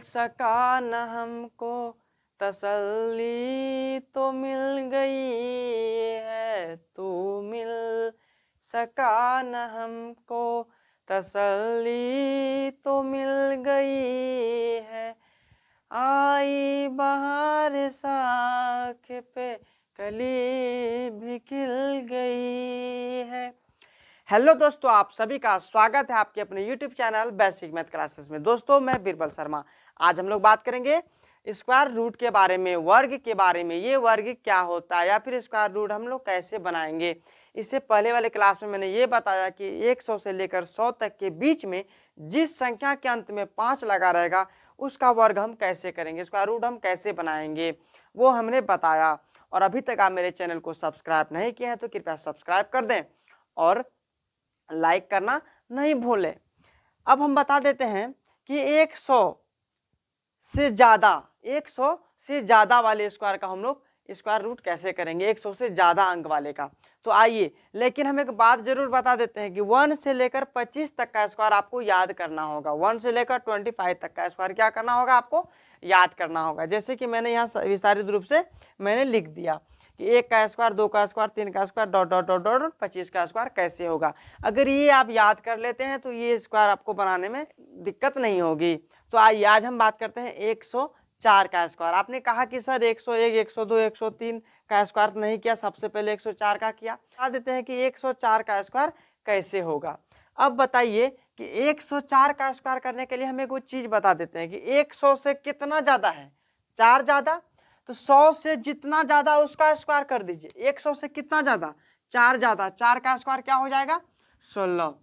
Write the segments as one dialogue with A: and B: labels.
A: सका न हमको तसल्ली तो मिल गई है, तू मिल सका न हमको तसल्ली तो मिल गई है। आई बहार साख पे कली भी खिल गई है। हेलो दोस्तों, आप सभी का स्वागत है आपके अपने YouTube channel basic math classes में। दोस्तों, मैं बीरबल शर्मा। आज हम लोग बात करेंगे स्क्वायर रूट के बारे में, वर्ग के बारे में। ये वर्ग क्या होता है या फिर स्क्वायर रूट हम लोग कैसे बनाएंगे। इससे पहले वाले क्लास में मैंने ये बताया कि 100 से लेकर 100 तक के बीच में जिस संख्या के अंत में 5 लगा रहेगा उसका वर्ग हम कैसे करेंगे, स्क्वायर रूट हम कैसे बनाएंगे, वो हमने बताया। और अभी तक आप मेरे चैनल को सब्सक्राइब नहीं किए हैं तो कृपया सब्सक्राइब कर दें और लाइक करना नहीं भूलें। अब हम बता देते हैं कि 100 से ज़्यादा वाले स्क्वायर का हम लोग स्क्वायर रूट कैसे करेंगे, 100 से ज़्यादा अंक वाले का। तो आइए, लेकिन हम एक बात जरूर बता देते हैं कि 1 से लेकर 25 तक का स्क्वायर आपको याद करना होगा। 1 से लेकर 25 तक का स्क्वायर क्या करना होगा, आपको याद करना होगा। जैसे कि मैंने यहाँ विस्तारित रूप से मैंने लिख दिया कि 1 का स्क्वायर, 2 का स्क्वायर, 3 का square, dot dot dot dot 25 का स्क्वायर कैसे होगा। अगर ये आप याद कर लेते हैं तो ये स्क्वायर आपको बनाने में दिक्कत नहीं होगी। तो आइए, आज हम बात करते हैं 104 का स्क्वायर। आपने कहा कि सर 101, 102, 103 का स्क्वायर नहीं किया, सबसे पहले 104 का किया। बता देते हैं कि 104 का स्क्वायर कैसे होगा। अब बताइए कि 104 का स्क्वायर करने के लिए हमें कुछ चीज बता देते हैं कि 100 से कितना ज्यादा है, 4 ज्यादा, तो 100 से जितना ज्यादा उसका स्क्वायर कर दीजिए। 100 से कितना ज्यादा, 4 ज्यादा, 4 का स्क्वायर क्या हो जाएगा, 16।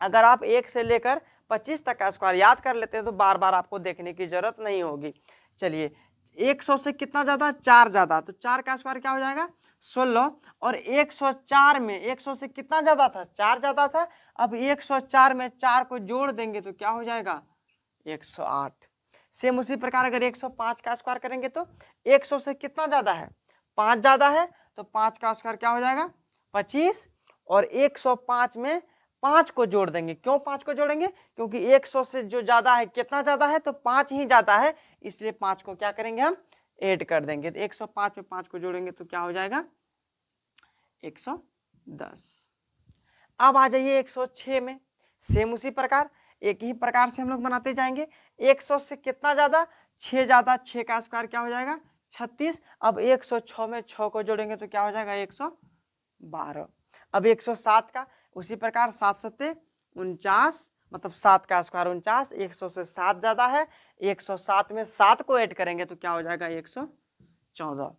A: अगर आप 1 से लेकर 25 तक का स्क्वायर याद कर लेते हैं तो बार बार आपको देखने की जरूरत नहीं होगी। चलिए, 100 से कितना ज्यादा, 4 ज्यादा, तो 4 का स्क्वायर क्या हो जाएगा, 16। और 104 में 100 से कितना ज्यादा था, 4 ज्यादा था। अब 104 में 4 को जोड़ देंगे तो क्या हो जाएगा, 108। सेम उसी प्रकार अगर 105 का स्क्वायर करेंगे तो 100 से कितना ज्यादा है, 5 ज्यादा है, तो 5 का स्क्वायर क्या हो जाएगा, 25। और 105 में 5 को जोड़ देंगे। क्यों 5 को जोड़ेंगे, क्योंकि 100 से जो ज्यादा है, कितना ज्यादा है, तो 5 ही ज्यादा है, इसलिए 5 को क्या करेंगे, हम ऐड कर देंगे। तो 105 में 5 को जोड़ेंगे तो क्या हो जाएगा, 110। अब आ जाइए 106 में, सेम उसी प्रकार एक ही प्रकार से हम लोग बनाते जाएंगे। 100 से कितना ज्यादा, 6 ज्यादा, 6 का स्क्वायर क्या हो जाएगा, 36। अब 106 में 6 को जोड़ेंगे तो क्या हो जाएगा, 112। अब 107 का उसी प्रकार, 7 सत्ते 49, मतलब 7 का स्क्वायर 49। 100 से 7 ज्यादा है, 107 में 7 को ऐड करेंगे तो क्या हो जाएगा, 114।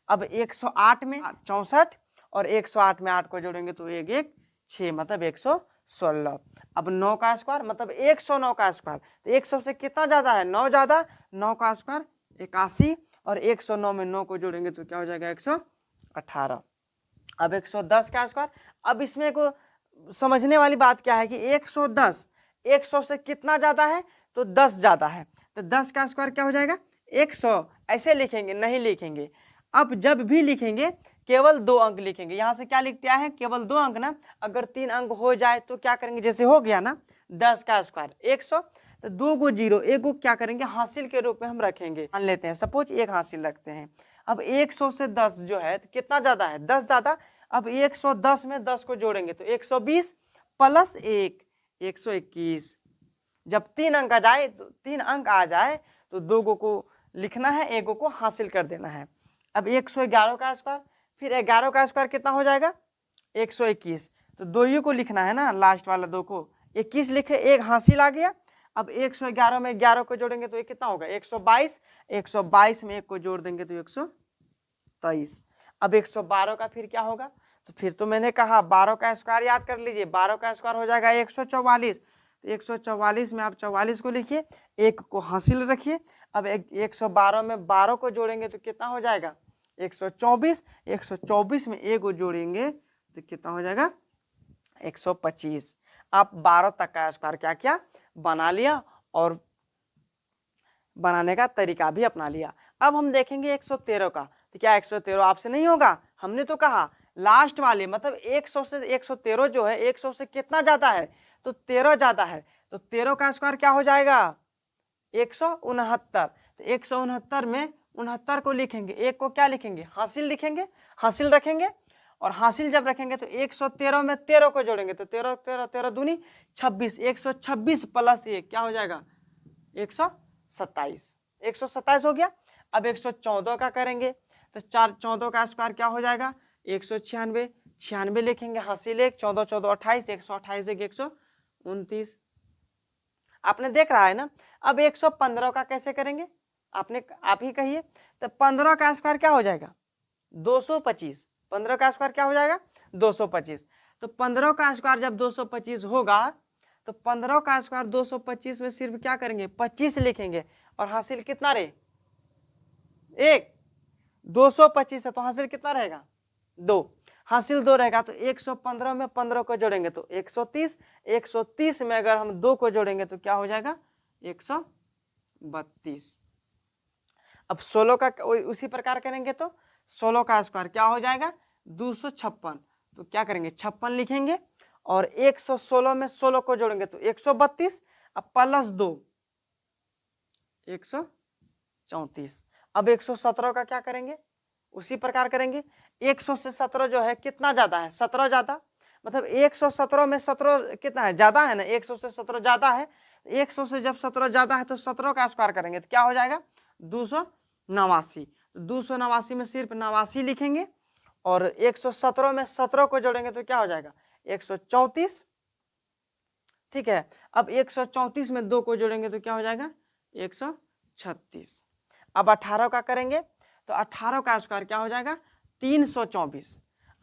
A: अब 108 में 64 और 108 में 8 को जोड़ेंगे तो 1 1 6, मतलब 116। अब 9 का स्क्वायर मतलब 109 का स्क्वायर, तो 100 से कितना ज्यादा है, 9 ज्यादा, 9 का स्क्वायर 81। और 109 में 9 को जोड़ेंगे तो क्या हो जाएगा, 118। अब 110 का स्क्वायर। अब इसमें को समझने वाली बात क्या है कि 110, 100 से कितना ज्यादा है, तो 10 ज्यादा है, तो 10 का स्क्वायर क्या हो जाएगा, 100। ऐसे लिखेंगे, नहीं लिखेंगे। अब जब भी लिखेंगे केवल 2 अंक लिखेंगे। यहाँ से क्या लिखते हैं, केवल 2 अंक ना। अगर 3 अंक हो जाए तो क्या करेंगे, जैसे हो गया ना 10 का स्क्वायर 100, तो 2 को 0, 1 को क्या करेंगे, हासिल के रूप में हम रखेंगे। मान लेते हैं सपोज 1 हासिल रखते हैं। अब 100 से 10 जो है तो कितना ज्यादा है, 10 ज्यादा। अब 110 में 10 को जोड़ेंगे तो 120 प्लस 1, 121। जब 3 अंक आ जाए, तो 3 अंक आ जाए तो 2 को लिखना है, 1 को हासिल कर देना है। अब 111 का स्क्वायर, फिर 11 का स्क्वायर कितना हो जाएगा, 121। तो 2 को लिखना है ना, लास्ट वाला 2 को 21 लिखे, 1 हासिल आ गया। अब 111 में 11 को जोड़ेंगे तो ये कितना होगा, 122। 122 में 1 को जोड़ देंगे तो 123। अब 112 का फिर क्या होगा, तो फिर तो मैंने कहा 12 का स्क्वायर याद कर लीजिए। 12 का स्क्वायर हो जाएगा 144। तो 144 में आप 44 को लिखिए, 1 को हासिल रखिए। अब 112 में 12 को जोड़ेंगे तो कितना हो जाएगा, 124। 124 में 1 को जोड़ेंगे तो कितना हो जाएगा, 125। आप 12 तक का स्क्वायर क्या क्या बना लिया और बनाने का तरीका भी अपना लिया। अब हम देखेंगे 113 का। तो क्या 113 आपसे नहीं होगा, हमने तो कहा लास्ट वाले, मतलब 100 से 113 जो है 100 से कितना ज्यादा है, तो 13 ज्यादा है। तो 13 का स्क्वायर क्या हो जाएगा, 169। तो 169 में 69 को लिखेंगे, एक को क्या लिखेंगे, हासिल लिखेंगे, हासिल रखेंगे। और हासिल जब रखेंगे तो 113 में 13 को जोड़ेंगे तो 13 13 13 दूनी 26, 126 प्लस ये क्या हो जाएगा 127, 127 हो गया। अब 114 का करेंगे तो 14 का स्क्वायर क्या हो जाएगा 196, 96 लिखेंगे, हासिल 1, 14 14 28, 128 129। आपने देख रहा है ना। अब 115 का कैसे करेंगे, आप ही कहिए। तो 15 का स्क्वायर क्या हो जाएगा 225, 15 का स्क्वायर क्या हो जाएगा 225। तो 15 का स्क्वायर जब 225 होगा तो 15 का स्क्वायर 225 में सिर्फ क्या करेंगे 25 लिखेंगे, और हासिल कितना रहे 1, 225 है तो हासिल कितना रहेगा 2, हासिल 2 रहेगा। तो 115 में 15 को जोड़ेंगे तो 130, 130 में अगर हम 2 को जोड़ेंगे तो क्या हो जाएगा 132। अब 16 का उसी प्रकार करेंगे तो 16 का स्क्वायर क्या हो जाएगा 256। तो क्या करेंगे 56 लिखेंगे, और 116 में 16 को जोड़ेंगे तो 132, अब प्लस 2 134। अब 117 का क्या करेंगे उसी प्रकार करेंगे। 100 से 17 जो है कितना ज्यादा है 17 ज्यादा, मतलब 117 में 17 कितना है ज्यादा है ना, 100 से 17 ज्यादा है। 100 से जब 17 ज्यादा है तो 17 का स्क्वायर करेंगे तो क्या हो जाएगा 289। 289 में सिर्फ 89 लिखेंगे, और 117 में 17 को जोड़ेंगे तो क्या हो जाएगा 134। ठीक है। अब 134 में 2 को जोड़ेंगे तो क्या हो जाएगा 136। अब 18 का करेंगे तो 18 का स्क्वायर क्या हो जाएगा 324।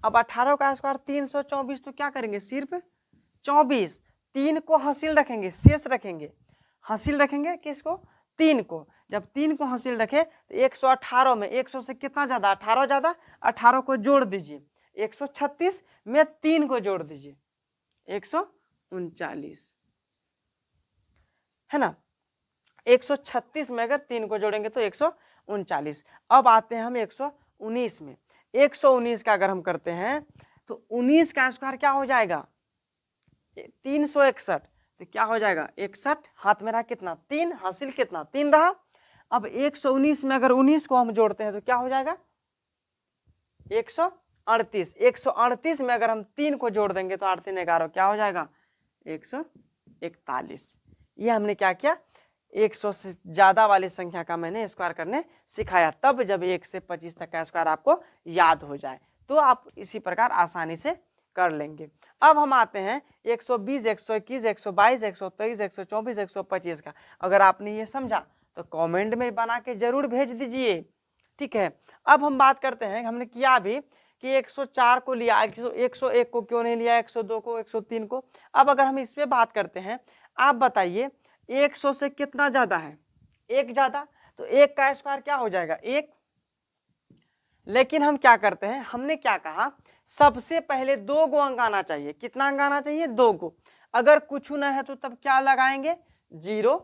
A: अब 18 का स्क्वायर 324 तो क्या करेंगे सिर्फ 24, 3 को हासिल रखेंगे, शेष रखेंगे, हासिल रखेंगे किसको 3 को। जब 3 को हासिल रखे तो 118 में 100 से कितना ज्यादा 18 ज्यादा, 18 को जोड़ दीजिए, 136 में 3 को जोड़ दीजिए 139, है ना। 136 में अगर 3 को जोड़ेंगे तो 139। अब आते हैं हम 119 में। 119 का अगर हम करते हैं तो 19 का स्क्वायर क्या हो जाएगा 361। तो क्या हो जाएगा 61, हाथ में रहा कितना 3, हासिल कितना 3 रहा। अब 119 में अगर 19 को हम जोड़ते हैं तो क्या हो जाएगा 138। 138 में अगर हम 3 को जोड़ देंगे तो 8 3 11 क्या हो जाएगा 141। ये हमने क्या किया 100 से ज्यादा वाली संख्या का मैंने स्क्वायर करने सिखाया, तब जब 1 से 25 तक का स्क्वायर आपको याद हो जाए तो आप इसी प्रकार आसानी से कर लेंगे। अब हम आते हैं 120, 121, 122, 123, 124, 125 का। अगर आपने ये समझा तो कमेंट में बना के जरूर भेज दीजिए। ठीक है। अब हम बात करते हैं, हमने किया अभी कि 104 को लिया, 101 को क्यों नहीं लिया, 102 को, 103 को। अब अगर हम इस पे बात करते हैं, आप बताइए 100 से कितना ज्यादा है 1 ज्यादा, तो 1 का स्क्वायर क्या हो जाएगा 1। लेकिन हम क्या करते हैं, हमने क्या कहा सबसे पहले 2 गो अंक आना चाहिए। कितना अंक आना चाहिए 2 गो। अगर कुछ नहीं है तो तब क्या लगाएंगे 0।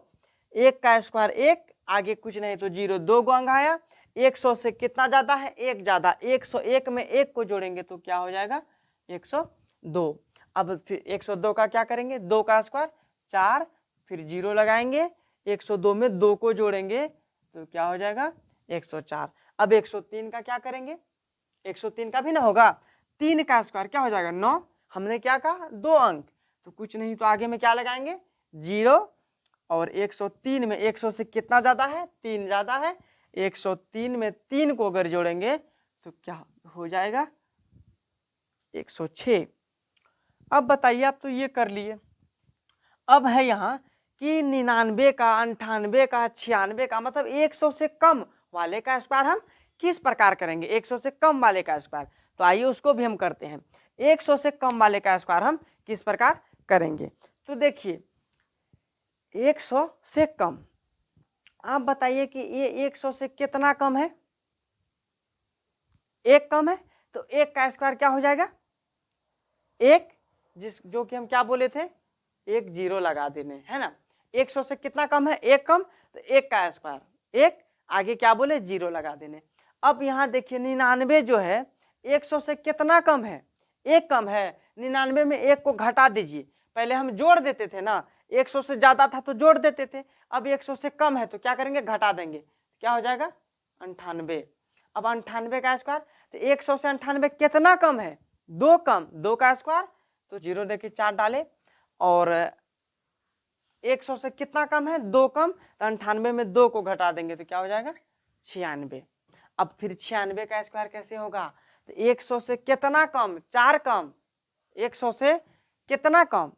A: 1 का स्क्वायर 1, आगे कुछ नहीं तो 0, 2 गो अंक आया। 100 से कितना ज्यादा है 1 ज्यादा, 101 में 1 को जोड़ेंगे तो क्या हो जाएगा 102। अब फिर 102 का क्या करेंगे 2 का स्क्वायर 4, फिर 0 लगाएंगे, 102 में 2 को जोड़ेंगे तो क्या हो जाएगा 104। अब 103 का क्या करेंगे, 103 का भी ना होगा, 3 का स्क्वायर क्या हो जाएगा 9। हमने क्या कहा 2 अंक, तो कुछ नहीं तो आगे में क्या लगाएंगे 0। और 103 में 100 से कितना ज्यादा है 3 ज्यादा है, 103 में 3 को अगर जोड़ेंगे तो क्या हो जाएगा 106। अब बताइए, आप तो ये कर लिए। अब है यहाँ कि 99 का, 98 का, 96 का, मतलब 100 से कम वाले का स्क्वायर हम किस प्रकार करेंगे, 100 से कम वाले का स्क्वायर। तो आइए उसको भी हम करते हैं। 100 से कम वाले का स्क्वायर हम किस प्रकार करेंगे, तो देखिए 100 से कम, आप बताइए कि ये 100 से कितना कम है, 1 कम है, तो 1 का स्क्वायर क्या हो जाएगा 1, जो कि हम क्या बोले थे 1 0 लगा देने, है ना। 100 से कितना कम है 1 कम, तो 1 का स्क्वायर 1, आगे क्या बोले 0 लगा देने। अब यहाँ देखिए 99 जो है 100 से कितना कम है 1 कम है, 99 में 1 को घटा दीजिए। पहले हम जोड़ देते थे ना, 100 से ज्यादा था तो जोड़ देते थे, अब 100 से कम है तो क्या करेंगे, घटा देंगे, क्या हो जाएगा 98। अब 98 का स्क्वायर, तो 100 से 98 कितना कम है, 2 कम, 2 का स्क्वायर, तो 0 देखिए 4 डाले, और 100 से कितना कम है, 2 कम, तो 98 में 2 को घटा देंगे तो क्या हो जाएगा 96। अब फिर 96 का स्क्वायर कैसे होगा, तो 100 से कितना कम, 4 कम, 100 से कितना कम,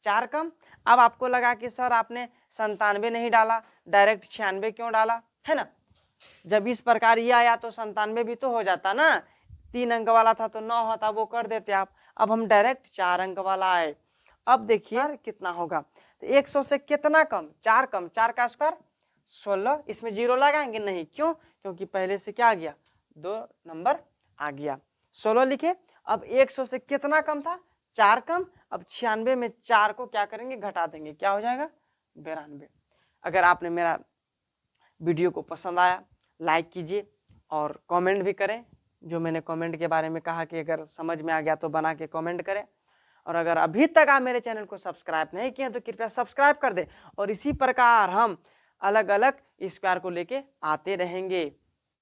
A: 4 कम। अब आपको लगा कि सर आपने 97 नहीं डाला, डायरेक्ट 96 क्यों डाला, है ना। जब इस प्रकार ये आया तो 97 भी तो हो जाता ना, 3 अंक वाला था तो 9 होता, वो कर देते आप। अब हम डायरेक्ट 4 अंक वाला आए। अब देखिए कितना होगा, तो 100 से कितना कम, 4 कम, 4 का स्क्वायर 16, इसमें 0 लगाएंगे नहीं, क्यों, क्योंकि पहले से क्या आ गया, 2 नंबर आ गया, 16 लिखे। अब 100 से कितना कम था, 4 कम, अब 96 में 4 को क्या करेंगे, घटा देंगे, क्या हो जाएगा 92। अगर आपने मेरा वीडियो को पसंद आया लाइक कीजिए और कमेंट भी करें, जो मैंने कमेंट के बारे में कहा कि अगर समझ में आ गया तो बना के कमेंट करें। और अगर अभी तक आप मेरे चैनल को सब्सक्राइब नहीं किए तो कृपया सब्सक्राइब कर दें, और इसी प्रकार हम अलग अलग स्क्वायर को लेके आते रहेंगे।